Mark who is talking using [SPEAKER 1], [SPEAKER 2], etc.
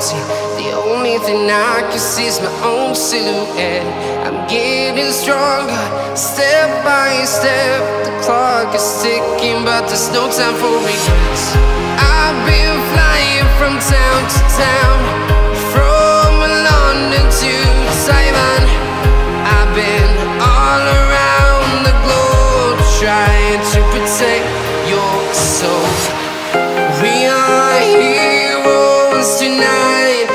[SPEAKER 1] see. The only thing I can see is my own silhouette. I'm getting stronger, step by step. The clock is ticking, but there's no time for regrets. I've been flying from town to town, from London to Taiwan. I've been all around the globe, trying to protect your soul. We are heroes tonight.